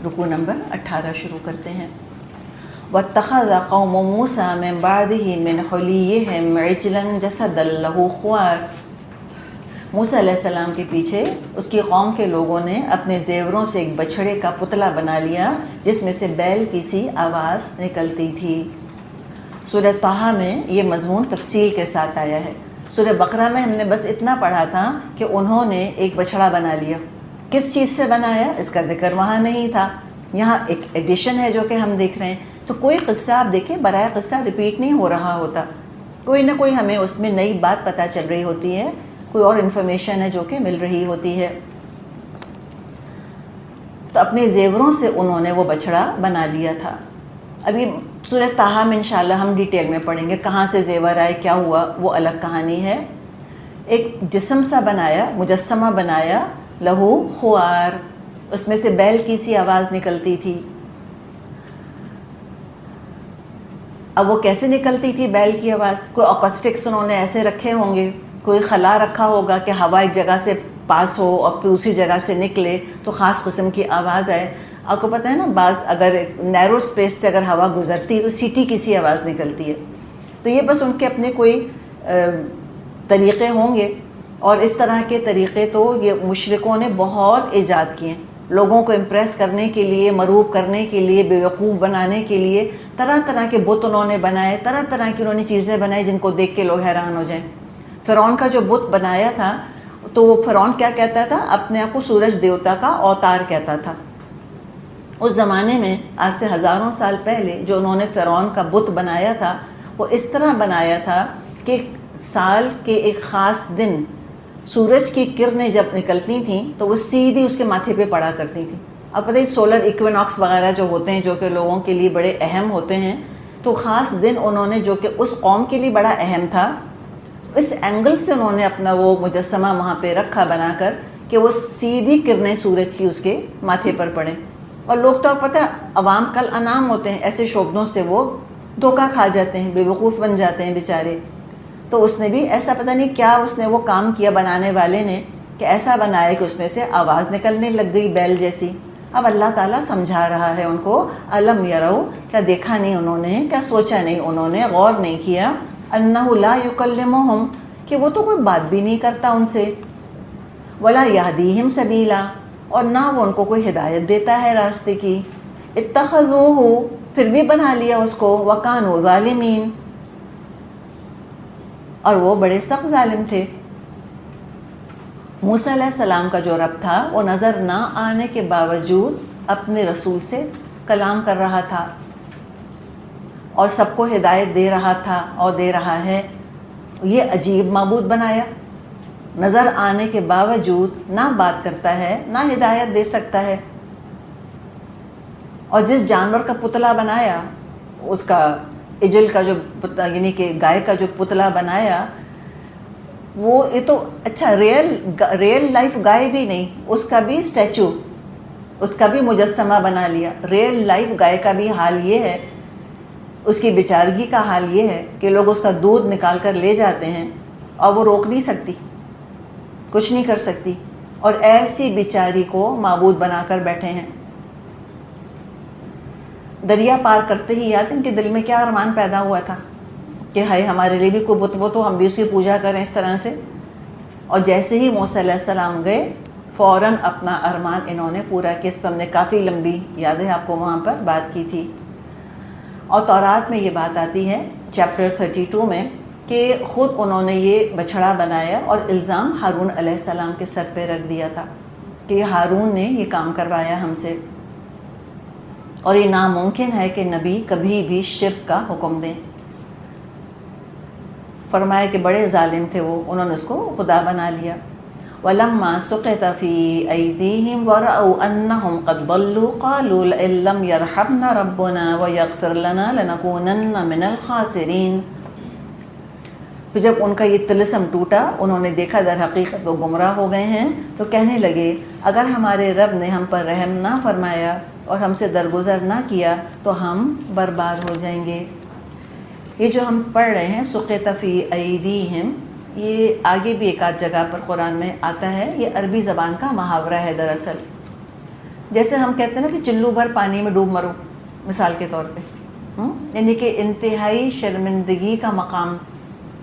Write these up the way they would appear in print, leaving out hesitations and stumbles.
رکوع نمبر 18 شروع کرتے ہیں۔ وَاتَّخَذَ قَوْمُ مُوسَىٰ مِن بَعْدِهِ مِنْ حُلِيِّهِمْ عِجْلًا جَسَدًا لَهُ خُوَارٌ۔ موسیٰ علیہ السلام کے پیچھے اس کی قوم کے لوگوں نے اپنے زیوروں سے ایک بچھڑے کا پتلا بنا لیا جس میں سے بیل کی سی آواز نکلتی تھی۔ سورہ طٰہٰ میں یہ مضمون تفصیل کے ساتھ آیا ہے۔ سورہ بقرہ میں ہم نے بس اتنا پڑھا تھا کہ انہوں نے ایک بچھڑا بنا لیا۔ کس چیز سے بنایا اس کا ذکر وہاں نہیں تھا، یہاں ایک ایڈیشن ہے جو کہ ہم دیکھ رہے ہیں۔ تو کوئی قصہ آپ دیکھیں برائے قصہ ریپیٹ نہیں ہو رہا ہوتا، کوئی نہ کوئی ہمیں اس میں نئی بات پتہ چل رہی ہوتی ہے، کوئی اور انفارمیشن ہے جو کہ مل رہی ہوتی ہے۔ تو اپنے زیوروں سے انہوں نے وہ بچھڑا بنا لیا تھا۔ ابھی سورہ طٰہٰ میں انشاءاللہ ہم ڈیٹیل میں پڑھیں گے کہاں سے زیور آئے، کیا ہوا، وہ الگ کہانی ہے۔ ایک جسم سا بنایا، مجسمہ بنایا، لہو خوار، اس میں سے بیل کی سی آواز نکلتی تھی۔ اب وہ کیسے نکلتی تھی بیل کی آواز؟ کوئی اوکسٹکس انہوں نے ایسے رکھے ہوں گے، کوئی خلا رکھا ہوگا کہ ہوا ایک جگہ سے پاس ہو اور پھر دوسری جگہ سے نکلے تو خاص قسم کی آواز آئے۔ آپ کو پتہ ہے نا، بعض اگر نیرو اسپیس سے اگر ہوا گزرتی ہے تو سیٹی کی سی آواز نکلتی ہے۔ تو یہ بس ان کے اپنے کوئی طریقے ہوں گے، اور اس طرح کے طریقے تو یہ مشرکوں نے بہت ایجاد کیے ہیں، لوگوں کو امپریس کرنے کے لیے، مروب کرنے کے لیے، بیوقوف بنانے کے لیے طرح طرح کے بت انہوں نے بنائے، طرح طرح کی انہوں نے چیزیں بنائی جن کو دیکھ کے لوگ حیران ہو جائیں۔ فرعون کا جو بت بنایا تھا تو وہ فرعون کیا کہتا تھا؟ اپنے آپ کو سورج دیوتا کا اوتار کہتا تھا۔ اس زمانے میں آج سے ہزاروں سال پہلے جو انہوں نے فرعون کا بت بنایا تھا وہ اس طرح بنایا تھا کہ سال کے ایک خاص دن سورج کی کرنیں جب نکلتی تھیں تو وہ سیدھی اس کے ماتھے پہ پڑا کرتی تھیں۔ اب پتہ ہی سولر ایکویناکس وغیرہ جو ہوتے ہیں جو کہ لوگوں کے لیے بڑے اہم ہوتے ہیں، تو خاص دن انہوں نے جو کہ اس قوم کے لیے بڑا اہم تھا، اس اینگل سے انہوں نے اپنا وہ مجسمہ وہاں پہ رکھا بنا کر کہ وہ سیدھی کرنیں سورج کی اس کے ماتھے پر پڑیں۔ اور لوگ تو پتہ عوام کل انعام ہوتے ہیں، ایسے شعبدوں سے وہ دھوکہ کھا جاتے ہیں، بے وقوف بن جاتے ہیں بیچارے۔ تو اس نے بھی ایسا پتہ نہیں کیا اس نے وہ کام کیا بنانے والے نے کہ ایسا بنایا کہ اس میں سے آواز نکلنے لگ گئی بیل جیسی۔ اب اللہ تعالیٰ سمجھا رہا ہے ان کو، الم یرو، کیا دیکھا نہیں انہوں نے، کیا سوچا نہیں انہوں نے، غور نہیں کیا، انہ لا یکلمہم، کہ وہ تو کوئی بات بھی نہیں کرتا ان سے، ولا یہدیہم سبیلا، اور نہ وہ ان کو کوئی ہدایت دیتا ہے راستے کی، اتخذوہ، پھر بھی بنا لیا اس کو، وکانوا ظالمین، اور وہ بڑے سخت ظالم تھے۔ موسیٰ علیہ السلام کا جو رب تھا وہ نظر نہ آنے کے باوجود اپنے رسول سے کلام کر رہا تھا اور سب کو ہدایت دے رہا تھا اور دے رہا ہے۔ یہ عجیب معبود بنایا، نظر آنے کے باوجود نہ بات کرتا ہے نہ ہدایت دے سکتا ہے۔ اور جس جانور کا پتلا بنایا، اس کا اجل کا جو یعنی کہ گائے کا جو پتلا بنایا، وہ یہ تو اچھا ریئل لائف گائے بھی نہیں، اس کا بھی اسٹیچو، اس کا بھی مجسمہ بنا لیا۔ ریئل لائف گائے کا بھی حال یہ ہے، اس کی بیچارگی کا حال یہ ہے کہ لوگ اس کا دودھ نکال کر لے جاتے ہیں اور وہ روک نہیں سکتی، کچھ نہیں کر سکتی، اور ایسی بیچاری کو معبود بنا کر بیٹھے ہیں۔ دریا پار کرتے ہی یاد ان کے دل میں کیا ارمان پیدا ہوا تھا کہ ہائے ہمارے لیے بھی کوئی بت وہ تو ہم بھی اس کی پوجا کریں اس طرح سے۔ اور جیسے ہی موسیٰ علیہ السلام گئے فوراً اپنا ارمان انہوں نے پورا کیا۔ اس پر ہم نے کافی لمبی یاد ہے آپ کو وہاں پر بات کی تھی۔ اور تورات میں یہ بات آتی ہے چیپٹر 32 میں کہ خود انہوں نے یہ بچھڑا بنایا اور الزام ہارون علیہ السلام کے سر پہ رکھ دیا تھا کہ ہارون نے یہ کام کروایا ہم سے، اور یہ ناممکن ہے کہ نبی کبھی بھی شرک کا حکم دیں۔ فرمایا کہ بڑے ظالم تھے وہ، انہوں نے اس کو خدا بنا لیا۔ وَلَمَّا سُقِطَ فِي أَيْدِيهِمْ وَرَأَوْا أَنَّهُمْ قَدْ ضَلُّوا قَالُوا لَئِن لَّمْ يَرْحَمْنَا رَبُّنَا وَيَغْفِرْ لَنَا لَنَكُونَنَّ مِنَ الْخَاسِرِينَ۔ پھر جب ان کا یہ طلسم ٹوٹا، انہوں نے دیکھا در حقیقت وہ گمراہ ہو گئے ہیں، تو کہنے لگے اگر ہمارے رب نے ہم پر رحم نہ فرمایا اور ہم سے درگزر نہ کیا تو ہم برباد ہو جائیں گے۔ یہ جو ہم پڑھ رہے ہیں سقط فی ایدیہم، یہ آگے بھی ایک آدھ جگہ پر قرآن میں آتا ہے، یہ عربی زبان کا محاورہ ہے دراصل۔ جیسے ہم کہتے ہیں نا کہ چلو بھر پانی میں ڈوب مرو، مثال کے طور پہ، یعنی کہ انتہائی شرمندگی کا مقام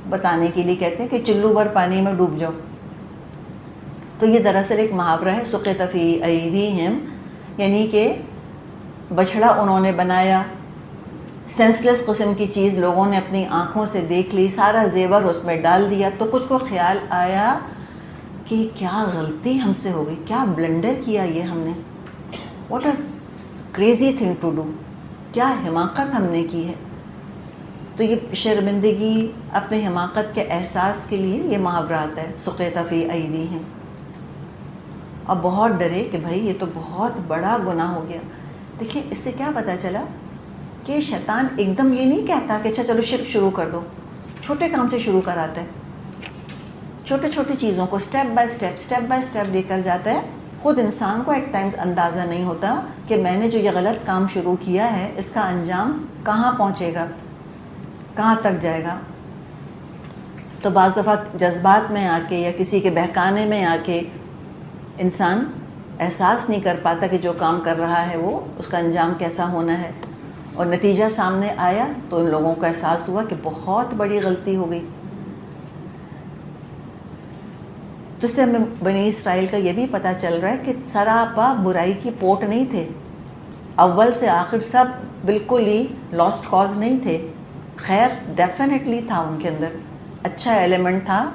بتانے کے لیے کہتے ہیں کہ چلو بھر پانی میں ڈوب جاؤ. تو یہ دراصل ایک محاورہ ہے، سقط فی ایدیہم، یعنی کہ بچھڑا انہوں نے بنایا، سینس لیس قسم کی چیز لوگوں نے اپنی آنکھوں سے دیکھ لی، سارا زیور اس میں ڈال دیا، تو کچھ کو خیال آیا کہ کیا غلطی ہم سے ہو گئی، کیا بلنڈر کیا یہ ہم نے، what a crazy thing to do, کیا حماقت ہم نے کی ہے. تو یہ شرمندگی، اپنے حماقت کے احساس کے لیے یہ محاورہ آتا ہے، سقط فی ایدیہم. اور بہت ڈرے کہ بھائی یہ تو بہت بڑا گناہ ہو گیا. دیکھیں اس سے کیا پتہ چلا کہ شیطان ایک دم یہ نہیں کہتا کہ اچھا چلو شرک شروع کر دو، چھوٹے کام سے شروع کراتا ہے، چھوٹے چھوٹی چیزوں کو اسٹیپ بائی اسٹیپ لے کر جاتا ہے. خود انسان کو ایٹ ٹائمز اندازہ نہیں ہوتا کہ میں نے جو یہ غلط کام شروع کیا ہے اس کا انجام کہاں پہنچے گا، کہاں تک جائے گا. تو بعض دفعہ جذبات میں آ کے یا کسی کے بہکانے میں آ کے انسان احساس نہیں کر پاتا کہ جو کام کر رہا ہے وہ اس کا انجام کیسا ہونا ہے، اور نتیجہ سامنے آیا تو ان لوگوں کو احساس ہوا کہ بہت بڑی غلطی ہو گئی. تو اس سے ہمیں بنی اسرائیل کا یہ بھی پتہ چل رہا ہے کہ سراپا برائی کی پوٹ نہیں تھے، اول سے آخر سب بالکل ہی لاسٹ کاز نہیں تھے. خیر ڈیفینیٹلی تھا ان کے اندر، اچھا ایلیمنٹ تھا،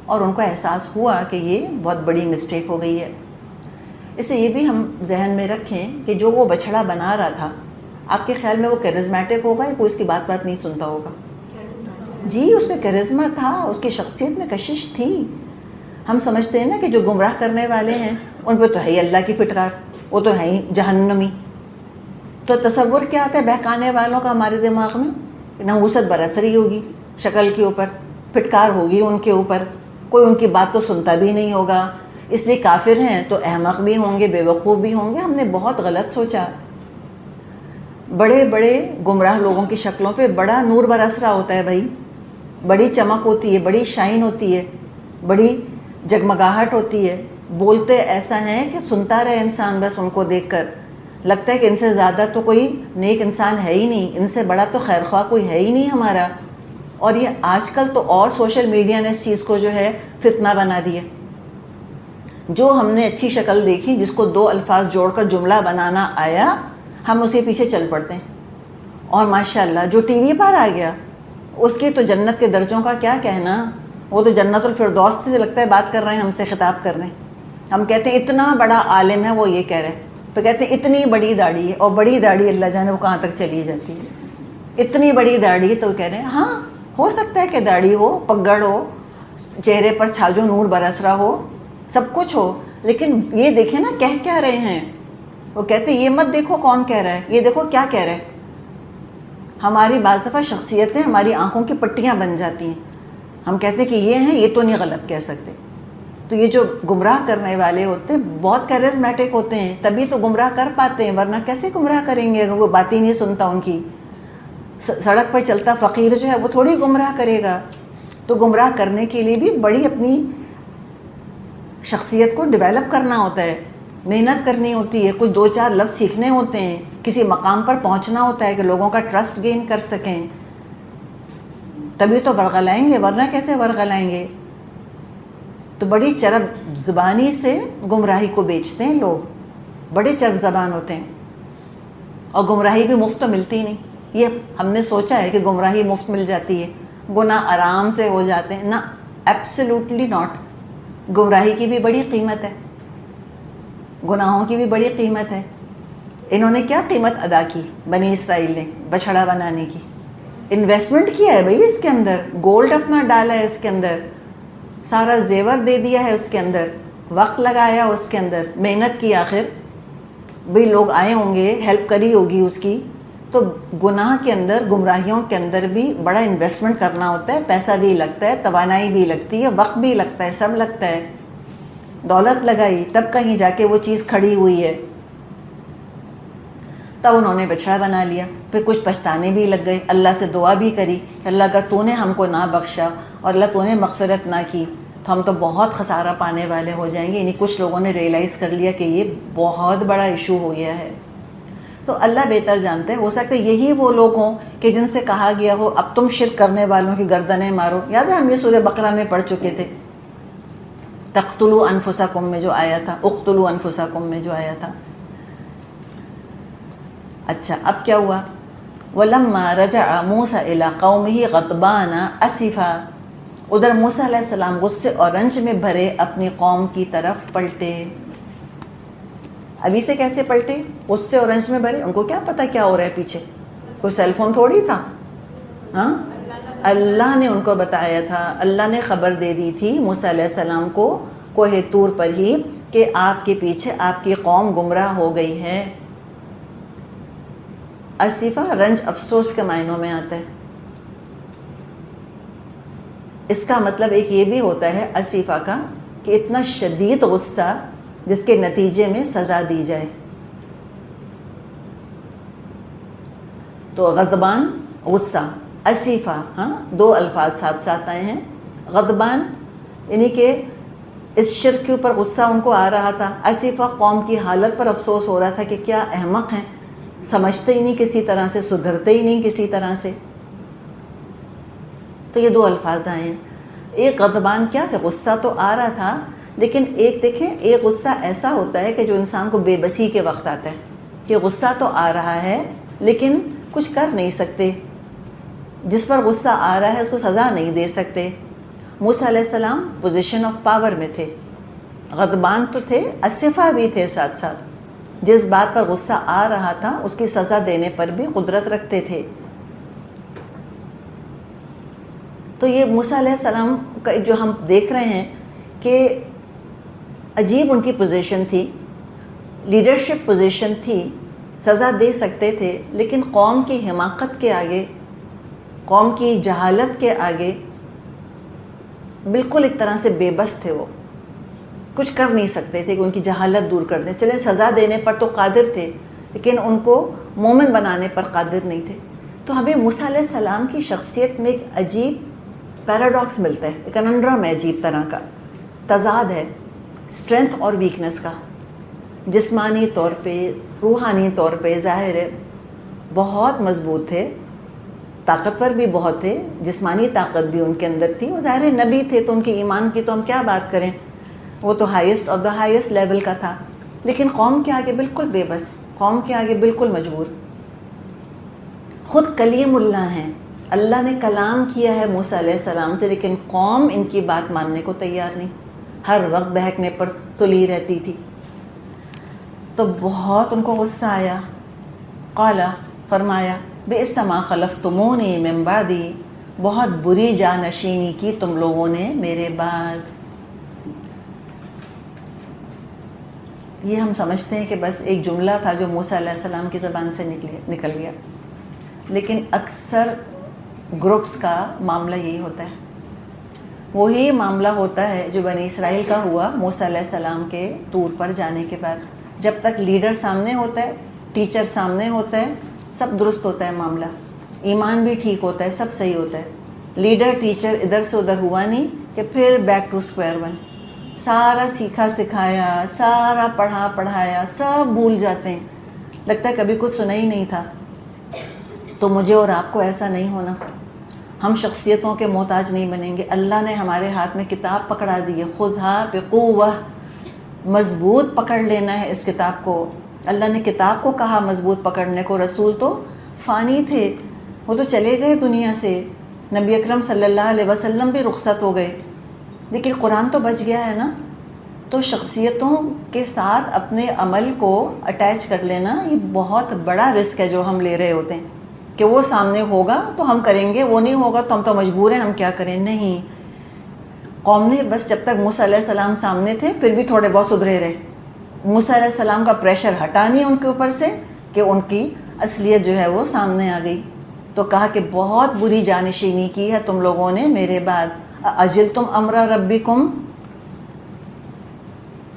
اور ان کو احساس ہوا کہ یہ بہت بڑی مسٹیک ہو گئی ہے. اس سے یہ بھی ہم ذہن میں رکھیں کہ جو وہ بچھڑا بنا رہا تھا، آپ کے خیال میں وہ کرزمیٹک ہوگا یا کوئی اس کی بات نہیں سنتا ہوگا؟ جی اس میں کرزما تھا، اس کی شخصیت میں کشش تھی. ہم سمجھتے ہیں نا کہ جو گمراہ کرنے والے ہیں ان پہ تو ہے ہی اللہ کی پھٹکار، وہ تو ہے ہی جہنمی. تو تصور کیا آتا ہے بہکانے والوں کا ہمارے دماغ میں؟ نحوست برس رہی ہوگی شکل کے اوپر، پھٹکار ہوگی ان کے اوپر، کوئی ان کی بات تو سنتا بھی نہیں ہوگا، اس لیے کافر ہیں تو احمق بھی ہوں گے، بے وقوف بھی ہوں گے. ہم نے بہت غلط سوچا. بڑے بڑے گمراہ لوگوں کی شکلوں پہ بڑا نور برس رہا ہوتا ہے بھائی، بڑی چمک ہوتی ہے، بڑی شائن ہوتی ہے، بڑی جگمگاہٹ ہوتی ہے. بولتے ایسا ہیں کہ سنتا رہے انسان بس ان کو دیکھ کر، لگتا ہے کہ ان سے زیادہ تو کوئی نیک انسان ہے ہی نہیں، ان سے بڑا تو خیر خواہ کوئی ہے ہی نہیں ہمارا. اور یہ آج کل تو اور سوشل میڈیا نے اس چیز کو جو ہے فتنہ بنا دیا. جو ہم نے اچھی شکل دیکھی، جس کو دو الفاظ جوڑ کر جملہ بنانا آیا، ہم اس کے پیچھے چل پڑتے ہیں. اور ماشاءاللہ جو ٹی وی پر آ گیا اس کی تو جنت کے درجوں کا کیا کہنا، وہ تو جنت الفردوس سے لگتا ہے بات کر رہے ہیں، ہم سے خطاب کر رہے ہیں. ہم کہتے ہیں اتنا بڑا عالم ہے وہ یہ کہہ رہے ہیں، تو کہتے ہیں اتنی بڑی داڑھی ہے، اور بڑی داڑھی اللہ جانے وہ کہاں تک چلی جاتی ہے. اتنی بڑی داڑھی ہے تو کہہ رہے ہیں ہاں ہو سکتا ہے کہ داڑھی ہو، پگڑ ہو، چہرے پر چھاجو نور برس رہا ہو، سب کچھ ہو، لیکن یہ دیکھیں نا کہہ کیا رہے ہیں. وہ کہتے ہیں یہ مت دیکھو کون کہہ رہا ہے، یہ دیکھو کیا کہہ رہے ہیں. ہماری بعض دفعہ شخصیتیں ہماری آنکھوں کی پٹیاں بن جاتی ہیں. ہم کہتے ہیں کہ یہ ہیں، یہ تو نہیں غلط کہہ سکتے. تو یہ جو گمراہ کرنے والے ہوتے ہیں بہت کیرزمیٹک ہوتے ہیں، تبھی تو گمراہ کر پاتے ہیں، ورنہ کیسے گمراہ کریں گے اگر وہ بات ہی نہیں سنتا ان کی. سڑک پر چلتا فقیر جو ہے وہ تھوڑی گمراہ کرے گا. تو گمراہ کرنے کے لیے بھی بڑی اپنی شخصیت کو ڈیولپ کرنا ہوتا ہے، محنت کرنی ہوتی ہے، کچھ دو چار لفظ سیکھنے ہوتے ہیں، کسی مقام پر پہنچنا ہوتا ہے کہ لوگوں کا ٹرسٹ گین کر سکیں، تبھی تو ورغلائیں گے، ورنہ کیسے ورغلائیں گے. تو بڑی چرب زبانی سے گمراہی کو بیچتے ہیں لوگ، بڑے چرب زبان ہوتے ہیں. اور گمراہی بھی مفت تو ملتی نہیں. یہ ہم نے سوچا ہے کہ گمراہی مفت مل جاتی ہے، گناہ آرام سے ہو جاتے ہیں، نہ، ایبسلیوٹلی ناٹ. گمراہی کی بھی بڑی قیمت ہے، گناہوں کی بھی بڑی قیمت ہے. انہوں نے کیا قیمت ادا کی بنی اسرائیل نے بچھڑا بنانے کی؟ انویسٹمنٹ کیا ہے بھائی اس کے اندر، گولڈ اپنا ڈالا ہے اس کے اندر، سارا زیور دے دیا ہے اس کے اندر، وقت لگایا اس کے اندر، محنت کی. آخر بھئی لوگ آئے ہوں گے، ہیلپ کری ہوگی اس کی. تو گناہ کے اندر، گمراہیوں کے اندر بھی بڑا انویسٹمنٹ کرنا ہوتا ہے، پیسہ بھی لگتا ہے، توانائی بھی لگتی ہے، وقت بھی لگتا ہے، سب لگتا ہے. دولت لگائی تب کہیں جا کے وہ چیز کھڑی ہوئی ہے. تب انہوں نے بچھڑا بنا لیا. پھر کچھ پچھتانے بھی لگ گئے، اللہ سے دعا بھی کری کہ اللہ اگر تو نے ہم کو نہ بخشا اور اللہ تو نے مغفرت نہ کی تو تو ہم تو بہت خسارہ پانے والے ہو جائیں گے. یعنی کچھ لوگوں نے ریئلائز کر لیا کہ یہ بہت بڑا ایشو ہو گیا ہے. تو اللہ بہتر جانتے ہیں، ہو سکتا ہے یہی وہ لوگ ہوں کہ جن سے کہا گیا ہو اب تم شرک کرنے والوں کی گردنیں مارو. یاد ہے ہم یہ سورہ بقرہ میں پڑھ چکے تھے، تقتلوا انفسکم میں جو آیا تھا، اقتلوا انفسکم میں جو آیا تھا. اچھا اب کیا ہوا؟ وَلَمَّا رَجَعَ مُوسَىٰ إِلَىٰ قَوْمِهِ غَضْبَانَ أَسِفًا، ادھر موسیٰ علیہ السلام غصے اور رنج میں بھرے اپنی قوم کی طرف پلٹے. ابھی سے کیسے پلٹے؟ غصے اور رنج میں بھرے. ان کو کیا پتہ کیا ہو رہا ہے پیچھے، کوئی سیل فون تھوڑی تھا. ہاں اللہ نے ان کو بتایا تھا، اللہ نے خبر دے دی تھی موسیٰ علیہ السلام کو کوہ طور پر ہی کہ آپ کے پیچھے آپ کی قوم گمراہ ہو گئی ہے. اسیفہ رنج افسوس کے معنوں میں آتا ہے. اس کا مطلب ایک یہ بھی ہوتا ہے اسیفہ کا کہ اتنا شدید غصہ جس کے نتیجے میں سزا دی جائے. تو غضبان غصہ، اسیفہ ہاں دو الفاظ ساتھ ساتھ آئے ہیں. غضبان یعنی کہ اس شرک کے اوپر غصہ ان کو آ رہا تھا. اسیفہ قوم کی حالت پر افسوس ہو رہا تھا کہ کیا احمق ہیں، سمجھتے ہی نہیں کسی طرح سے، سدھرتے ہی نہیں کسی طرح سے. تو یہ دو الفاظ آئے ہیں. ایک غضبان کیا کہ غصہ تو آ رہا تھا، لیکن ایک دیکھیں ایک غصہ ایسا ہوتا ہے کہ جو انسان کو بے بسی کے وقت آتا ہے کہ غصہ تو آ رہا ہے لیکن کچھ کر نہیں سکتے. جس پر غصہ آ رہا ہے اس کو سزا نہیں دے سکتے. موسیٰ علیہ السلام پوزیشن آف پاور میں تھے، غضبان تو تھے، اسیفہ بھی تھے ساتھ ساتھ. جس بات پر غصہ آ رہا تھا اس کی سزا دینے پر بھی قدرت رکھتے تھے. تو یہ موسیٰ علیہ السلام کا جو ہم دیکھ رہے ہیں کہ عجیب ان کی پوزیشن تھی، لیڈرشپ پوزیشن تھی، سزا دے سکتے تھے، لیکن قوم کی حماقت کے آگے، قوم کی جہالت کے آگے بالکل ایک طرح سے بے بس تھے. وہ کچھ کر نہیں سکتے تھے کہ ان کی جہالت دور کر دیں. چلیں سزا دینے پر تو قادر تھے لیکن ان کو مومن بنانے پر قادر نہیں تھے. تو ہمیں موسیٰ علیہ السلام کی شخصیت میں ایک عجیب پیراڈاکس ملتا ہے، ایک کننڈرم ہے عجیب طرح کا، تضاد ہے اسٹرینتھ اور ویکنس کا. جسمانی طور پہ، روحانی طور پہ ظاہر ہے بہت مضبوط تھے، طاقتور بھی بہت تھے، جسمانی طاقت بھی ان کے اندر تھی. وہ ظاہر نبی تھے تو ان کے ایمان کی تو ہم کیا بات کریں، وہ تو highest of the highest level کا تھا. لیکن قوم کے آگے بالکل بے بس، قوم کے آگے بالکل مجبور. خود کلیم اللہ ہیں، اللہ نے کلام کیا ہے موسیٰ علیہ السلام سے، لیکن قوم ان کی بات ماننے کو تیار نہیں، ہر وقت بہکنے پر تلی رہتی تھی. تو بہت ان کو غصہ آیا. قال فرمایا بئس ما خلفتمونی من بعدی، بہت بری جانشینی کی تم لوگوں نے میرے بعد. یہ ہم سمجھتے ہیں کہ بس ایک جملہ تھا جو موسیٰ علیہ السلام کی زبان سے نکل گیا، لیکن اکثر گروپس کا معاملہ یہی ہوتا ہے. وہی معاملہ ہوتا ہے جو بنی اسرائیل کا ہوا موسیٰ علیہ السلام کے طور پر جانے کے بعد. جب تک لیڈر سامنے ہوتا ہے، ٹیچر سامنے ہوتا ہے، سب درست ہوتا ہے معاملہ، ایمان بھی ٹھیک ہوتا ہے، سب صحیح ہوتا ہے. لیڈر ٹیچر ادھر سے ادھر ہوا نہیں کہ پھر بیک ٹو اسکوائر ون. سارا سیکھا سکھایا، سارا پڑھا پڑھایا سب بھول جاتے ہیں، لگتا ہے کبھی کچھ سنا ہی نہیں تھا. تو مجھے اور آپ کو ایسا نہیں ہونا. ہم شخصیتوں کے محتاج نہیں بنیں گے. اللہ نے ہمارے ہاتھ میں کتاب پکڑا دی ہے، خذھا بقوہ، مضبوط پکڑ لینا ہے اس کتاب کو. اللہ نے کتاب کو کہا مضبوط پکڑنے کو. رسول تو فانی تھے، وہ تو چلے گئے دنیا سے. نبی اکرم صلی اللہ علیہ وسلم بھی رخصت ہو گئے، لیکن قرآن تو بچ گیا ہے نا. تو شخصیتوں کے ساتھ اپنے عمل کو اٹیچ کر لینا یہ بہت بڑا رسک ہے جو ہم لے رہے ہوتے ہیں کہ وہ سامنے ہوگا تو ہم کریں گے، وہ نہیں ہوگا تو ہم تو مجبور ہیں، ہم کیا کریں. نہیں، قوم نے بس جب تک موسیٰ علیہ السلام سامنے تھے پھر بھی تھوڑے بہت سدھرے رہے. موسیٰ علیہ السلام کا پریشر ہٹا نہیں ان کے اوپر سے کہ ان کی اصلیت جو ہے وہ سامنے آ گئی. تو کہا کہ بہت بری جانشینی کی ہے تم لوگوں نے میرے بعد. اجلتم امر ربکم،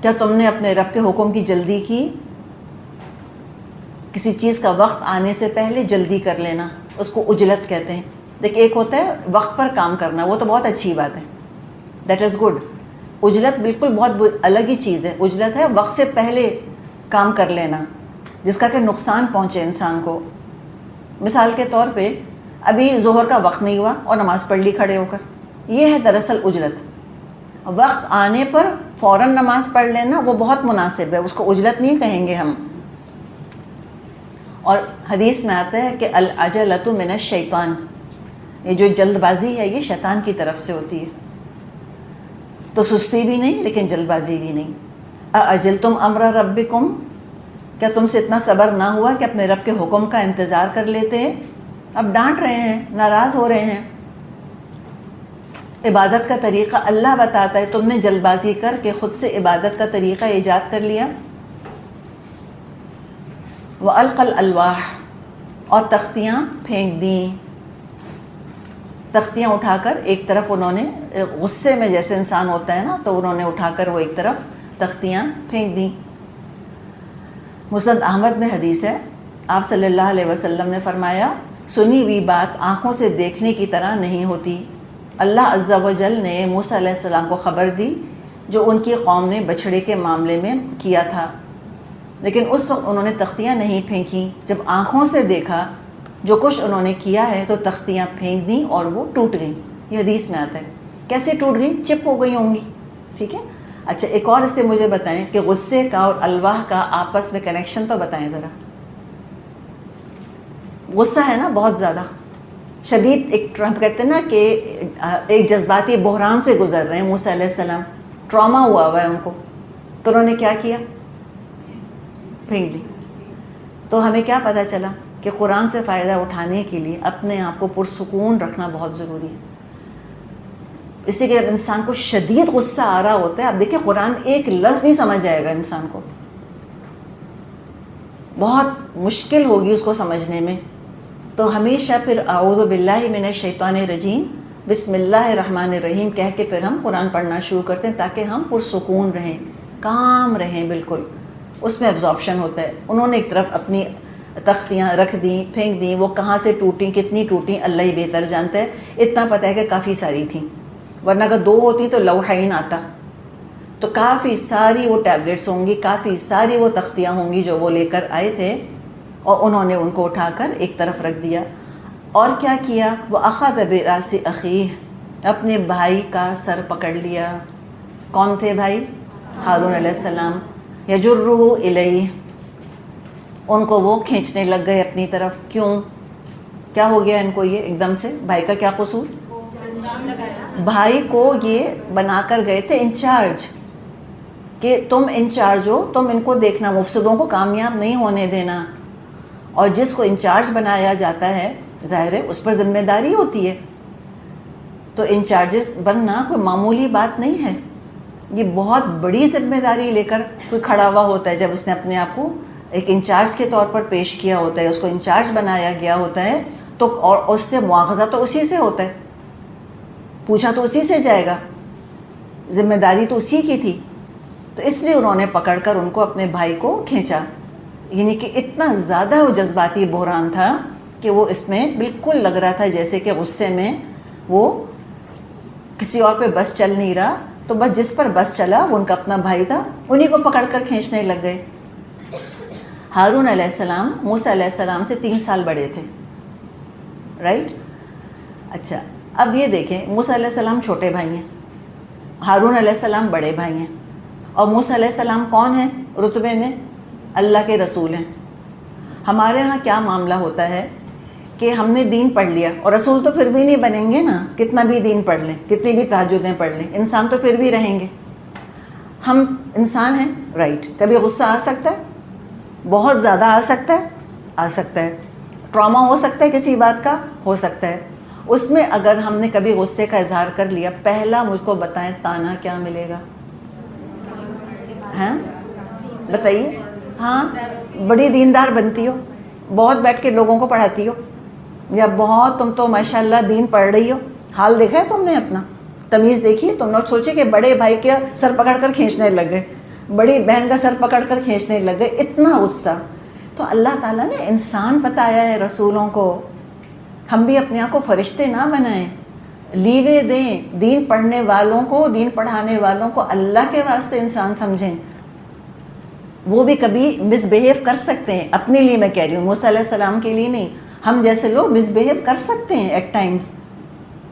کیا تم نے اپنے رب کے حکم کی جلدی کی؟ کسی چیز کا وقت آنے سے پہلے جلدی کر لینا اس کو عجلت کہتے ہیں. دیکھ ایک ہوتا ہے وقت پر کام کرنا، وہ تو بہت اچھی بات ہے، دیٹ از گڈ. عجلت بالکل بہت الگ ہی چیز ہے. عجلت ہے وقت سے پہلے کام کر لینا جس کا کہ نقصان پہنچے انسان کو. مثال کے طور پہ ابھی ظہر کا وقت نہیں ہوا اور نماز پڑھ لی کھڑے ہو کر, یہ ہے دراصل عجلت. وقت آنے پر فوراً نماز پڑھ لینا وہ بہت مناسب ہے, اس کو عجلت نہیں کہیں گے ہم. اور حدیث میں آتا ہے کہ العجلۃ من الشیطان, یہ جو جلد بازی ہے یہ شیطان کی طرف سے ہوتی ہے. تو سستی بھی نہیں لیکن جلد بازی بھی نہیں. اجلتم امر ربکم, کیا تم سے اتنا صبر نہ ہوا کہ اپنے رب کے حکم کا انتظار کر لیتے ہیں؟ اب ڈانٹ رہے ہیں, ناراض ہو رہے ہیں. عبادت کا طریقہ اللہ بتاتا ہے, تم نے جلد بازی کر کے خود سے عبادت کا طریقہ ایجاد کر لیا. وَأَلْقَى الْأَلْوَاحَ, اور تختیاں پھینک دیں. تختیاں اٹھا کر ایک طرف انہوں نے, غصے میں جیسے انسان ہوتا ہے نا, تو انہوں نے اٹھا کر وہ ایک طرف تختیاں پھینک دیں. مسند احمد میں حدیث ہے, آپ صلی اللہ علیہ وسلم نے فرمایا, سنی ہوئی بات آنکھوں سے دیکھنے کی طرح نہیں ہوتی. اللہ عز و جل نے موسیٰ علیہ السلام کو خبر دی جو ان کی قوم نے بچھڑے کے معاملے میں کیا تھا, لیکن اس وقت انہوں نے تختیاں نہیں پھینکیں. جب آنکھوں سے دیکھا جو کچھ انہوں نے کیا ہے تو تختیاں پھینک دیں اور وہ ٹوٹ گئیں. یہ حدیث میں آتا ہے. کیسے ٹوٹ گئیں؟ چپ ہو گئی ہوں گی. ٹھیک ہے. اچھا, ایک اور اس سے مجھے بتائیں کہ غصے کا اور الواح کا آپس میں کنیکشن تو بتائیں ذرا. غصہ ہے نا بہت زیادہ شدید, ایک ہم کہتے ہیں نا کہ ایک جذباتی بحران سے گزر رہے ہیں موسیٰ علیہ السلام, ٹراما ہوا ہے ان کو, تو انہوں نے کیا کیا؟ پھینک دی. تو ہمیں کیا پتہ چلا کہ قرآن سے فائدہ اٹھانے کے لیے اپنے آپ کو پرسکون رکھنا بہت ضروری ہے. اسی کے جب انسان کو شدید غصہ آ رہا ہوتا ہے, آپ دیکھیں قرآن ایک لفظ نہیں سمجھ جائے گا انسان کو, بہت مشکل ہوگی اس کو سمجھنے میں. تو ہمیشہ پھر اعوذ باللہ من الشیطان الرجیم بسم اللہ الرحمن الرحیم کہہ کے پھر ہم قرآن پڑھنا شروع کرتے ہیں تاکہ ہم پرسکون رہیں, کام رہیں. بالکل اس میں ابزارپشن ہوتا ہے. انہوں نے ایک طرف اپنی تختیاں رکھ دیں, پھینک دیں, وہ کہاں سے ٹوٹیں, کتنی ٹوٹیں, اللہ ہی بہتر جانتا ہے. اتنا پتہ ہے کہ کافی ساری تھیں, ورنہ اگر 2 ہوتی تو لوحین آتا, تو کافی ساری وہ ٹیبلٹس ہوں گی, کافی ساری وہ تختیاں ہوں گی جو وہ لے کر آئے تھے, اور انہوں نے ان کو اٹھا کر ایک طرف رکھ دیا. اور کیا کیا؟ وہ اخذ براس اخیہ, اپنے بھائی کا سر پکڑ لیا. کون تھے بھائی؟ ہارون علیہ السلام. یجرہ الیہ, ان کو وہ کھینچنے لگ گئے اپنی طرف. کیوں؟ کیا ہو گیا ان کو یہ ایک دم سے؟ بھائی کا کیا قصور؟ بھائی کو یہ بنا کر گئے تھے انچارج کہ تم انچارج ہو, تم ان کو دیکھنا, مفسدوں کو کامیاب نہیں ہونے دینا. اور جس کو انچارج بنایا جاتا ہے ظاہر ہے اس پر ذمہ داری ہوتی ہے. تو انچارجز بننا کوئی معمولی بات نہیں ہے, یہ بہت بڑی ذمہ داری لے کر کوئی کھڑا ہوا ہوتا ہے. جب اس نے اپنے آپ کو ایک انچارج کے طور پر پیش کیا ہوتا ہے, اس کو انچارج بنایا گیا ہوتا ہے, تو اور اس سے مواخذہ تو اسی سے ہوتا ہے, پوچھا تو اسی سے جائے گا, ذمہ داری تو اسی کی تھی. تو اس لیے انہوں نے پکڑ کر ان کو اپنے بھائی کو کھینچا. یعنی کہ اتنا زیادہ وہ جذباتی بحران تھا کہ وہ اس میں بالکل لگ رہا تھا جیسے کہ غصے میں وہ کسی اور پہ بس چل نہیں رہا, تو بس جس پر بس چلا وہ ان کا اپنا بھائی تھا, انہی کو پکڑ کر کھینچنے لگ گئے. ہارون علیہ السلام موسیٰ علیہ السلام سے 3 سال بڑے تھے, رائٹ. اچھا, اب یہ دیکھیں موسیٰ علیہ السلام چھوٹے بھائی ہیں, ہارون علیہ السلام بڑے بھائی ہیں, اور موسیٰ علیہ السلام کون ہیں رتبے میں؟ اللہ کے رسول ہیں. ہمارے ہاں کیا معاملہ ہوتا ہے کہ ہم نے دین پڑھ لیا, اور رسول تو پھر بھی نہیں بنیں گے نا, کتنا بھی دین پڑھ لیں, کتنی بھی تہجدیں پڑھ لیں, انسان تو پھر بھی رہیں گے. ہم انسان ہیں, رائٹ. کبھی غصہ آ سکتا ہے, بہت زیادہ آ سکتا ہے, آ سکتا ہے. ٹراما ہو سکتا ہے کسی بات کا, ہو سکتا ہے. اس میں اگر ہم نے کبھی غصے کا اظہار کر لیا, پہلا مجھ کو بتائیں تانا کیا ملے گا؟ ہاں بتائیے. ہاں, بڑی دیندار بنتی ہو, بہت بیٹھ کے لوگوں کو پڑھاتی ہو, یا بہت تم تو ماشاءاللہ دین پڑھ رہی ہو, حال دیکھا ہے تم نے اپنا, تمیز دیکھی ہے تم نے. سوچے کہ بڑے بھائی کا سر پکڑ کر کھینچنے لگ گئے, بڑی بہن کا سر پکڑ کر کھینچنے لگ گئے, اتنا غصہ. تو اللہ تعالیٰ نے انسان بتایا ہے رسولوں کو, ہم بھی اپنے آپ کو فرشتے نہ بنائیں. لیوے دیں دین پڑھنے والوں کو, دین پڑھانے والوں کو اللہ کے واسطے انسان سمجھیں. وہ بھی کبھی مس بہیو کر سکتے ہیں, اپنے لیے میں کہہ رہی ہوں, موسیٰ علیہ السلام کے لیے نہیں. ہم جیسے لوگ مس بہیو کر سکتے ہیں ایٹ ٹائمز,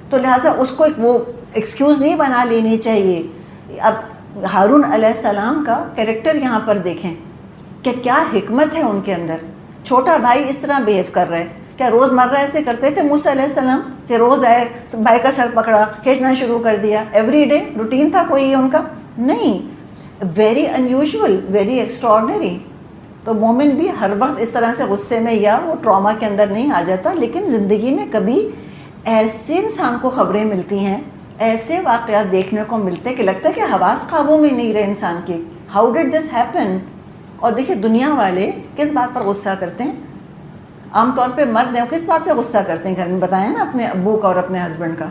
تو لہٰذا اس کو وہ ایکسکیوز نہیں بنا لینی چاہیے. اب ہارون علیہ السلام کا کریکٹر یہاں پر دیکھیں کہ کیا حکمت ہے ان کے اندر. چھوٹا بھائی اس طرح بہیو کر رہا ہے, کیا روز مرہ ایسے کرتے تھے موسیٰ علیہ السلام کہ روز آئے بھائی کا سر پکڑا کھینچنا شروع کر دیا, ایوری ڈے روٹین تھا کوئی ان کا؟ نہیں, ویری انیوژول, ویری ایکسٹراڈنری. تو مومن بھی ہر وقت اس طرح سے غصے میں یا وہ ٹراما کے اندر نہیں آ جاتا, لیکن زندگی میں کبھی ایسے انسان کو خبریں ملتی ہیں, ایسے واقعات دیکھنے کو ملتے ہیں کہ لگتا ہے کہ حواس قابو میں نہیں رہے انسان کے. How did this happen? اور دیکھیں دنیا والے کس بات پر غصہ کرتے ہیں؟ عام طور پہ مرد ہیں, کس بات پہ غصہ کرتے ہیں گھر میں؟ بتائیں نا, اپنے ابو کا اور اپنے ہسبینڈ کا.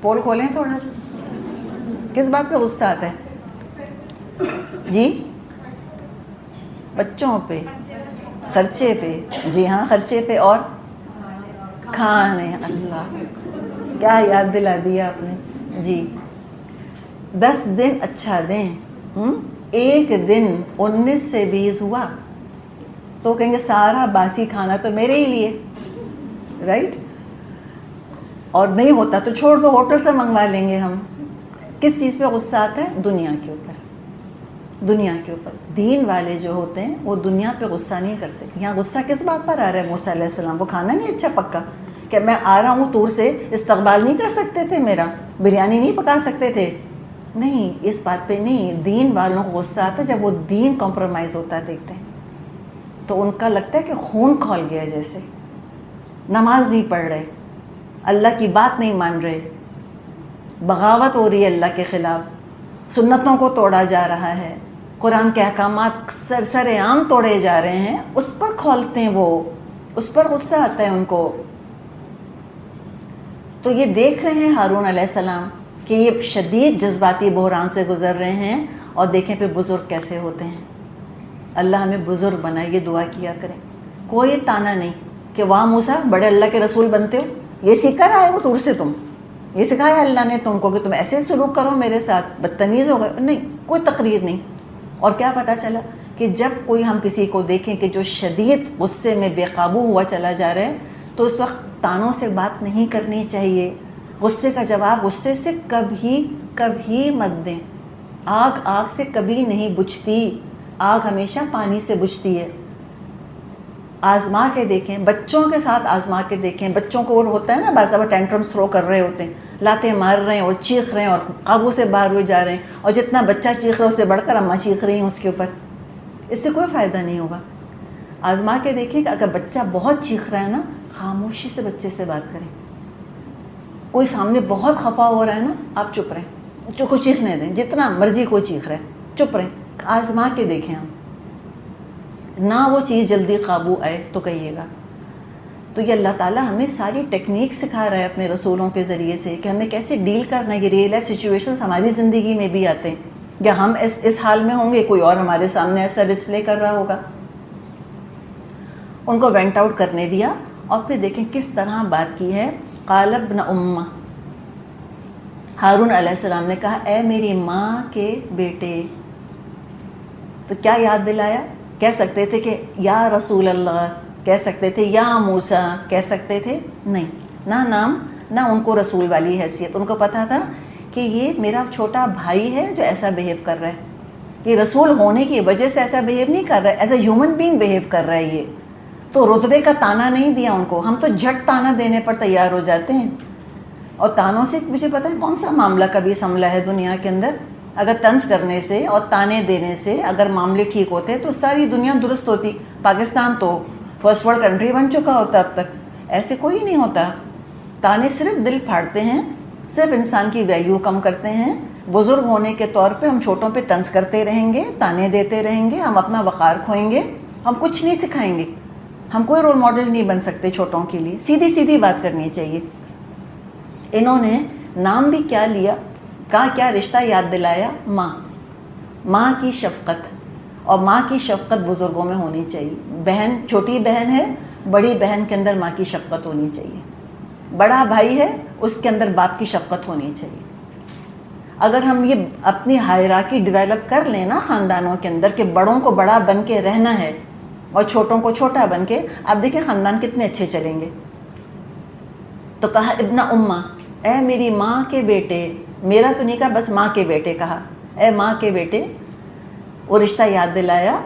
پول کھولیں تھوڑا سا, کس بات پہ غصہ آتا ہے جی؟ بچوں پہ, خرچے پہ. جی ہاں, خرچے پہ اور کھانے. اللہ کیا یاد دلا دیا آپ نے جی. 10 دن اچھا دیں, ایک دن 19 سے 20 ہوا تو کہیں گے سارا باسی کھانا تو میرے ہی لیے, رائٹ؟ اور نہیں ہوتا تو چھوڑ دو, ہوٹل سے منگوا لیں گے ہم. کس چیز پہ غصہ آتا ہے؟ دنیا کے اوپر. دنیا کے اوپر. دین والے جو ہوتے ہیں وہ دنیا پہ غصہ نہیں کرتے. یہاں غصہ کس بات پر آ رہا ہے؟ موسیٰ علیہ السلام, وہ کھانا نہیں اچھا پکا, کہ میں آ رہا ہوں طور سے, استقبال نہیں کر سکتے تھے میرا, بریانی نہیں پکا سکتے تھے؟ نہیں, اس بات پہ نہیں. دین والوں کو غصہ آتا ہے جب وہ دین کمپرومائز ہوتا ہے دیکھتے ہیں تو ان کا لگتا ہے کہ خون کھول گیا, جیسے نماز نہیں پڑھ رہے, اللہ کی بات نہیں مان رہے, بغاوت ہو رہی ہے اللہ کے خلاف, سنتوں کو توڑا جا رہا ہے, قرآن کے احکامات سر عام توڑے جا رہے ہیں, اس پر کھولتے ہیں وہ, اس پر غصہ آتا ہے ان کو. تو یہ دیکھ رہے ہیں ہارون علیہ السلام کہ یہ شدید جذباتی بحران سے گزر رہے ہیں, اور دیکھیں پھر بزرگ کیسے ہوتے ہیں. اللہ ہمیں بزرگ بنائے, یہ دعا کیا کریں. کوئی تانا نہیں کہ واہ موسیٰ بڑے اللہ کے رسول بنتے ہو, یہ سیکھ کر آئے ہو طور سے, تم یہ سکھایا اللہ نے تم کو کہ تم ایسے سلوک کرو میرے ساتھ, بدتمیز ہو گئے؟ نہیں, کوئی تقریر نہیں. اور کیا پتہ چلا کہ جب کوئی ہم کسی کو دیکھیں کہ جو شدید غصے میں بے قابو ہوا چلا جا رہا ہے تو اس وقت تانوں سے بات نہیں کرنی چاہیے. غصے کا جواب غصے سے کبھی مت دیں. آگ سے کبھی نہیں بجھتی, آگ ہمیشہ پانی سے بجھتی ہے. آزما کے دیکھیں, بچوں کے ساتھ آزما کے دیکھیں. بچوں کو ہوتا ہے نا بعض دفعہ ٹینٹرمس تھرو کر رہے ہوتے ہیں, لاتے مار رہے ہیں اور چیخ رہے ہیں اور قابو سے باہر ہوئے جا رہے ہیں, اور جتنا بچہ چیخ رہا ہے اس سے بڑھ کر اماں چیخ رہی ہیں اس کے اوپر. اس سے کوئی فائدہ نہیں ہوگا. آزما کے دیکھیں کہ اگر بچہ بہت چیخ رہا ہے نا, خاموشی سے بچے سے بات کریں. کوئی سامنے بہت خفا ہو رہا ہے نا, آپ چپ رہیں, کو چیخنے دیں, جتنا مرضی کوئی چیخ رہے چپ رہیں. آزما کے دیکھیں آپ, نہ وہ چیز جلدی قابو آئے تو کہیے گا. تو یہ اللہ تعالیٰ ہمیں ساری ٹیکنیک سکھا رہا ہے اپنے رسولوں کے ذریعے سے کہ ہمیں کیسے ڈیل کرنا ہے. یہ ریئل لائف سچویشنز ہماری زندگی میں بھی آتے ہیں, یا ہم اس حال میں ہوں گے, کوئی اور ہمارے سامنے ایسا ڈسپلے کر رہا ہوگا. ان کو وینٹ آؤٹ کرنے دیا, اور پھر دیکھیں کس طرح بات کی ہے. قال ابن امہ, ہارون علیہ السلام نے کہا اے میری ماں کے بیٹے. تو کیا یاد دلایا؟ کہہ سکتے تھے کہ یا رسول اللہ, کہہ سکتے تھے یا موسیٰ, کہہ سکتے تھے نہیں, نہ نام نہ ان کو رسول والی حیثیت. ان کو پتہ تھا کہ یہ میرا چھوٹا بھائی ہے جو ایسا بیہیو کر رہا ہے, یہ رسول ہونے کی وجہ سے ایسا بیہیو نہیں کر رہا ہے, as a human being behave کر رہا ہے. یہ تو رتبے کا تانا نہیں دیا ان کو. ہم تو جھٹ تانا دینے پر تیار ہو جاتے ہیں, اور تانوں سے مجھے پتہ ہے کون سا معاملہ کبھی سنبھلا ہے دنیا کے اندر. اگر طنز کرنے سے اور تانے دینے سے اگر معاملے ٹھیک ہوتے تو ساری دنیا درست ہوتی. پاکستان تو فرسٹ ورلڈ کنٹری بن چکا ہوتا اب تک. ایسے کوئی نہیں ہوتا. تانے صرف دل پھاڑتے ہیں, صرف انسان کی ویلیو کم کرتے ہیں. بزرگ ہونے کے طور پہ ہم چھوٹوں پہ طنز کرتے رہیں گے, تانے دیتے رہیں گے, ہم اپنا وقار کھوئیں گے, ہم کچھ نہیں سکھائیں گے. ہم کوئی رول ماڈل نہیں بن سکتے چھوٹوں کے لیے. سیدھی سیدھی بات کرنی چاہیے. انہوں نے نام بھی کیا لیا, کہا کیا رشتہ یاد دلایا؟ ماں. ماں کی شفقت, اور ماں کی شفقت بزرگوں میں ہونی چاہیے. بہن, چھوٹی بہن ہے, بڑی بہن کے اندر ماں کی شفقت ہونی چاہیے. بڑا بھائی ہے اس کے اندر باپ کی شفقت ہونی چاہیے. اگر ہم یہ اپنی ہائرارکی ڈیولپ کر لیں نا خاندانوں کے اندر کہ بڑوں کو بڑا بن کے رہنا ہے اور چھوٹوں کو چھوٹا بن کے, آپ دیکھیں خاندان کتنے اچھے چلیں گے. تو کہا ابن اماں, اے میری ماں کے بیٹے, میرا تو نہیں کہا, بس ماں کے بیٹے کہا, اے ماں کے بیٹے. وہ رشتہ یاد دلایا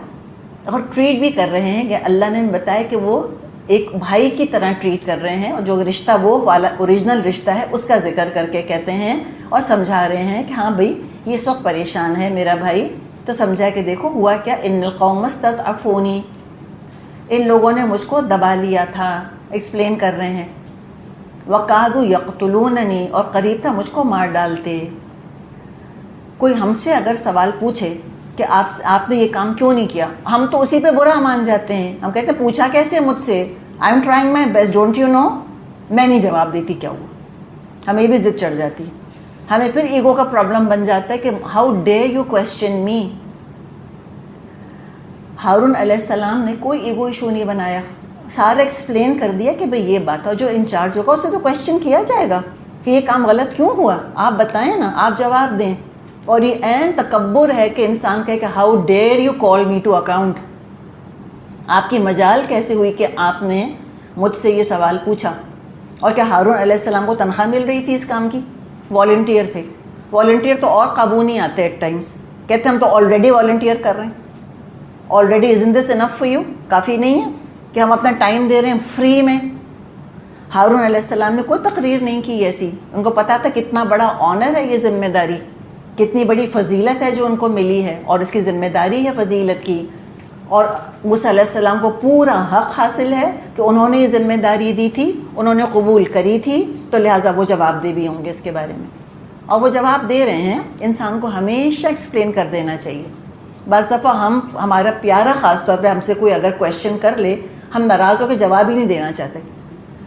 اور ٹریٹ بھی کر رہے ہیں کہ اللہ نے بتایا کہ وہ ایک بھائی کی طرح ٹریٹ کر رہے ہیں, اور جو رشتہ وہ والا اوریجنل رشتہ ہے اس کا ذکر کر کے کہتے ہیں اور سمجھا رہے ہیں کہ ہاں بھائی یہ اس وقت پریشان ہے میرا بھائی. تو سمجھا کہ دیکھو ہوا کیا, ان القوم استضعفونی, ان لوگوں نے مجھ کو دبا لیا تھا. ایکسپلین کر رہے ہیں, وَقَعْدُوا يَقْتُلُونَنِي, اور قریب تھا مجھ کو مار ڈالتے. کوئی ہم سے اگر سوال پوچھے کہ آپ نے یہ کام کیوں نہیں کیا, ہم تو اسی پہ برا مان جاتے ہیں. ہم کہتے ہیں پوچھا کیسے مجھ سے, I am trying my best, don't you know. میں نہیں جواب دیتی کیا ہوا, ہمیں بھی ضد چڑھ جاتی. ہمیں پھر ایگو کا پرابلم بن جاتا ہے کہ ہاؤ ڈیئر یو کویسچن می. ہارون علیہ السلام نے کوئی ایگو ایشو نہیں بنایا, سارا ایکسپلین کر دیا کہ بھئی یہ بات ہے. جو انچارج ہوگا اسے تو کویسچن کیا جائے گا کہ یہ کام غلط کیوں ہوا, آپ بتائیں نا, آپ جواب دیں. اور یہ عین تکبر ہے کہ انسان کہے کہ how dare you call me to account. آپ کی مجال کیسے ہوئی کہ آپ نے مجھ سے یہ سوال پوچھا. اور کیا ہارون علیہ السلام کو تنخواہ مل رہی تھی اس کام کی؟ والنٹیئر تھے. والنٹیئر تو اور قابو نہیں آتے ایٹ ٹائمس, کہتے ہم تو آلریڈی والنٹیئر کر رہے ہیں. Already isn't this enough for you, کافی نہیں ہے کہ ہم اپنا ٹائم دے رہے ہیں فری میں. ہارون علیہ السلام نے کوئی تقریر نہیں کی ایسی, ان کو پتا تھا کتنا بڑا آنر ہے یہ ذمہ داری, کتنی بڑی فضیلت ہے جو ان کو ملی ہے, اور اس کی ذمہ داری ہے فضیلت کی. اور موسیٰ علیہ السلام کو پورا حق حاصل ہے کہ انہوں نے یہ ذمہ داری دی تھی, انہوں نے قبول کری تھی, تو لہٰذا وہ جواب دے بھی ہوں گے اس کے بارے میں. اور وہ جواب دے رہے ہیں. انسان کو ہمیشہ ایکسپلین کر دینا چاہیے. بعض دفعہ ہمارا پیارا خاص طور پہ ہم سے کوئی اگر کویشچن کر لے, ہم ناراض ہو کے جواب ہی نہیں دینا چاہتے.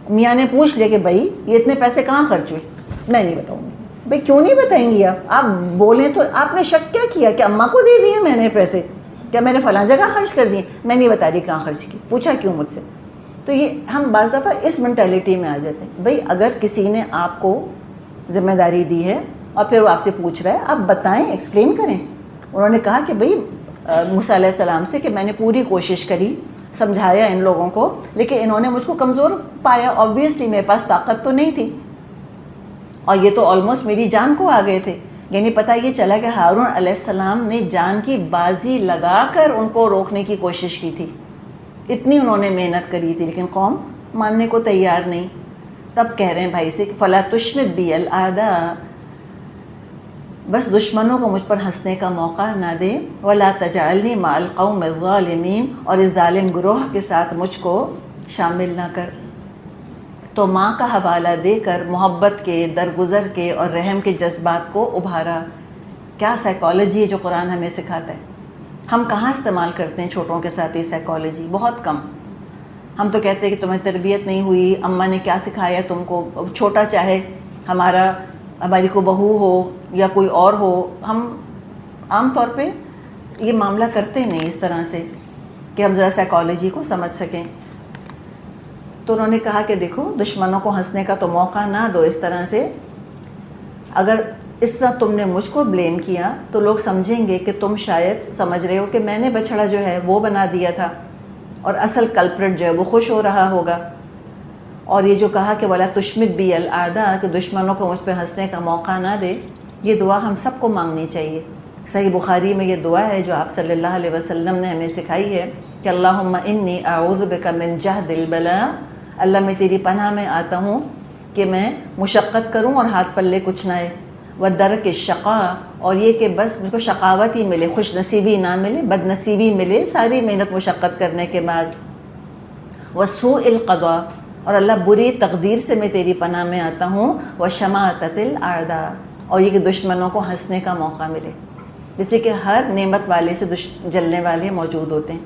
میاں نے پوچھ لیا کہ بھائی یہ اتنے پیسے کہاں خرچ ہوئے, میں نہیں بتاؤں گی. بھائی کیوں نہیں بتائیں گی آپ بولیں تو. آپ نے شک کیا کیا کہ اماں کو دے دیے میں نے پیسے, کیا میں نے فلاں جگہ خرچ کر دیے, میں نہیں بتا رہی کہاں خرچ کی, پوچھا کیوں مجھ سے. تو یہ ہم بعض دفعہ اس مینٹیلٹی میں آ جاتے ہیں. بھائی اگر کسی نے آپ کو ذمہ داری دی ہے اور پھر وہ آپ سے پوچھ رہا ہے, آپ بتائیں, ایکسپلین کریں. انہوں نے کہا کہ بھائی موسیٰ علیہ السلام سے کہ میں نے پوری کوشش کری, سمجھایا ان لوگوں کو, لیکن انہوں نے مجھ کو کمزور پایا. آبویسلی میرے پاس طاقت تو نہیں تھی, اور یہ تو آلموسٹ میری جان کو آ گئے تھے. یعنی پتہ یہ چلا کہ ہارون علیہ السلام نے جان کی بازی لگا کر ان کو روکنے کی کوشش کی تھی. اتنی انہوں نے محنت کری تھی, لیکن قوم ماننے کو تیار نہیں. تب کہہ رہے ہیں بھائی سے کہ فلا تشمت بی الاعداء, بس دشمنوں کو مجھ پر ہنسنے کا موقع نہ دے. ولا تجعلنی مع القوم الظالمین, اور اس ظالم گروہ کے ساتھ مجھ کو شامل نہ کر. تو ماں کا حوالہ دے کر محبت کے, درگزر کے اور رحم کے جذبات کو ابھارا. کیا سائیکالوجی ہے جو قرآن ہمیں سکھاتا ہے. ہم کہاں استعمال کرتے ہیں چھوٹوں کے ساتھ یہ سائیکالوجی؟ بہت کم. ہم تو کہتے ہیں کہ تمہیں تربیت نہیں ہوئی, اماں نے کیا سکھایا تم کو. چھوٹا چاہے ہماری کو بہو ہو یا کوئی اور ہو, ہم عام طور پہ یہ معاملہ کرتے نہیں اس طرح سے کہ ہم ذرا سائیکالوجی کو سمجھ سکیں. تو انہوں نے کہا کہ دیکھو دشمنوں کو ہنسنے کا تو موقع نہ دو اس طرح سے. اگر اس طرح تم نے مجھ کو بلیم کیا تو لوگ سمجھیں گے کہ تم شاید سمجھ رہے ہو کہ میں نے بچڑا جو ہے وہ بنا دیا تھا, اور اصل کلپریٹ جو ہے وہ خوش ہو رہا ہوگا. اور یہ جو کہا کہ ولا تشمت بی الاعداء, کہ دشمنوں کو مجھ پہ ہنسنے کا موقع نہ دے, یہ دعا ہم سب کو مانگنی چاہیے. صحیح بخاری میں یہ دعا ہے جو آپ صلی اللہ علیہ وسلم نے ہمیں سکھائی ہے کہ اللہم انی اعوذ بک من جہد البلاء, اللہ میں تیری پناہ میں آتا ہوں کہ میں مشقت کروں اور ہاتھ پلے کچھ نہ آئے. ودرک الشقاء, اور یہ کہ بس مجھ کو شقاوت ہی ملے, خوش نصیبی نہ ملے, بد نصیبی ملے ساری محنت مشقت کرنے کے بعد. وسوء القضاء, اور اللہ بری تقدیر سے میں تیری پناہ میں آتا ہوں. وشماتۃ الاعداء, اور یہ کہ دشمنوں کو ہنسنے کا موقع ملے. جس سے کہ ہر نعمت والے سے جلنے والے موجود ہوتے ہیں,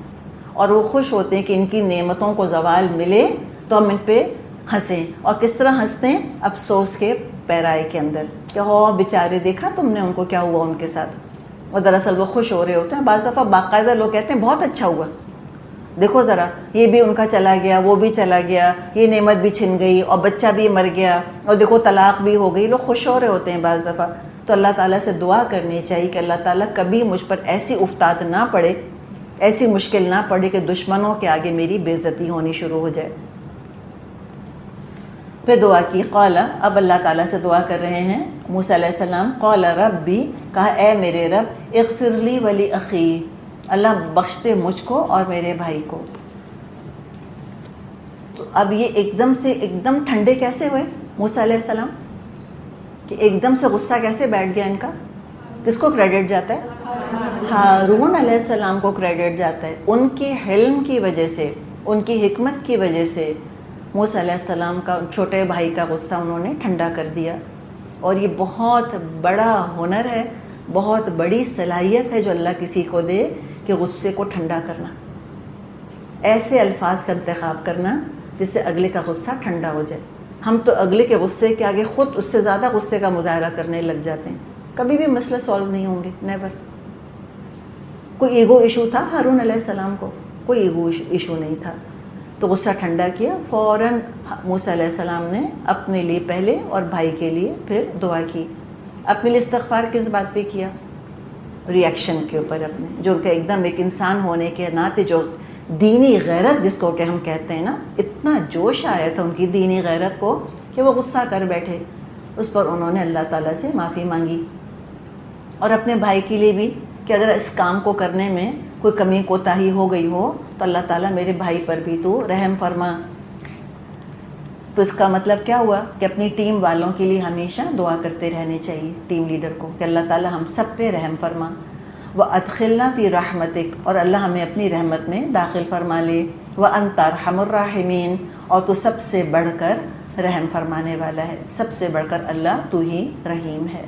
اور وہ خوش ہوتے ہیں کہ ان کی نعمتوں کو زوال ملے تو ہم ان پہ ہنسیں. اور کس طرح ہنستے ہیں؟ افسوس کے پیرائے کے اندر کہ ہو بیچارے, دیکھا تم نے ان کو کیا ہوا ان کے ساتھ. اور دراصل وہ خوش ہو رہے ہوتے ہیں. بعض دفعہ باقاعدہ لوگ کہتے ہیں بہت اچھا ہوا, دیکھو ذرا، یہ بھی ان کا چلا گیا، وہ بھی چلا گیا، یہ نعمت بھی چھن گئی اور بچہ بھی مر گیا، اور دیکھو طلاق بھی ہو گئی. لوگ خوش ہو رہے ہوتے ہیں بعض دفعہ. تو اللہ تعالیٰ سے دعا کرنی چاہیے کہ اللہ تعالیٰ کبھی مجھ پر ایسی افتاد نہ پڑے، ایسی مشکل نہ پڑے کہ دشمنوں کے آگے میری بے عزتی ہونی شروع ہو جائے. پھر دعا کی. قال، اب اللہ تعالیٰ سے دعا کر رہے ہیں موسیٰ علیہ السلام. قال ربی، کہا اے میرے رب، اغفر لی ولی اخی، اللہ بخش دے مجھ کو اور میرے بھائی کو. تو اب یہ ایک دم ٹھنڈے کیسے ہوئے موسیٰ علیہ السلام، کہ ایک دم سے غصہ کیسے بیٹھ گیا ان کا؟ کس کو کریڈٹ جاتا ہے؟ ہارون علیہ السلام کو کریڈٹ جاتا ہے. ان کے حلم کی وجہ سے، ان کی حکمت کی وجہ سے موسیٰ علیہ السلام کا چھوٹے بھائی کا غصہ انہوں نے ٹھنڈا کر دیا. اور یہ بہت بڑا ہنر ہے، بہت بڑی صلاحیت ہے جو اللہ کسی کو دے کہ غصے کو ٹھنڈا کرنا، ایسے الفاظ کا انتخاب کرنا جس سے اگلے کا غصہ ٹھنڈا ہو جائے. ہم تو اگلے کے غصے کے آگے خود اس سے زیادہ غصے کا مظاہرہ کرنے لگ جاتے ہیں. کبھی بھی مسئلہ سالو نہیں ہوں گے، نیور. کوئی ایگو ایشو تھا ہارون علیہ السلام کو؟ کوئی ایگو ایشو نہیں تھا. تو غصہ ٹھنڈا کیا. فوراً موسیٰ علیہ السلام نے اپنے لیے پہلے اور بھائی کے لیے پھر دعا کی. اپنے لیے استغفار کس بات پہ کیا؟ ریئیکشن کے اوپر اپنے، جو ان کا ایک دم ایک انسان ہونے کے ناطے جو دینی غیرت جس کو کہ ہم کہتے ہیں نا، اتنا جوش آیا تھا ان کی دینی غیرت کو کہ وہ غصہ کر بیٹھے. اس پر انہوں نے اللہ تعالیٰ سے معافی مانگی. اور اپنے بھائی کے لیے بھی کہ اگر اس کام کو کرنے میں کوئی کمی کوتاہی ہو گئی ہو تو اللہ تعالیٰ میرے بھائی پر بھی تو رحم فرما. تو اس کا مطلب کیا ہوا کہ اپنی ٹیم والوں کے لیے ہمیشہ دعا کرتے رہنے چاہیے، ٹیم لیڈر کو، کہ اللہ تعالیٰ ہم سب پہ رحم فرما. وَأَدْخِلْنَا فِي رَحْمَتِكَ، اور اللہ ہمیں اپنی رحمت میں داخل فرما لے. وَأَنْتَ أَرْحَمُ الرَّاحِمِينَ، اور تو سب سے بڑھ کر رحم فرمانے والا ہے، سب سے بڑھ کر اللہ تو ہی رحیم ہے.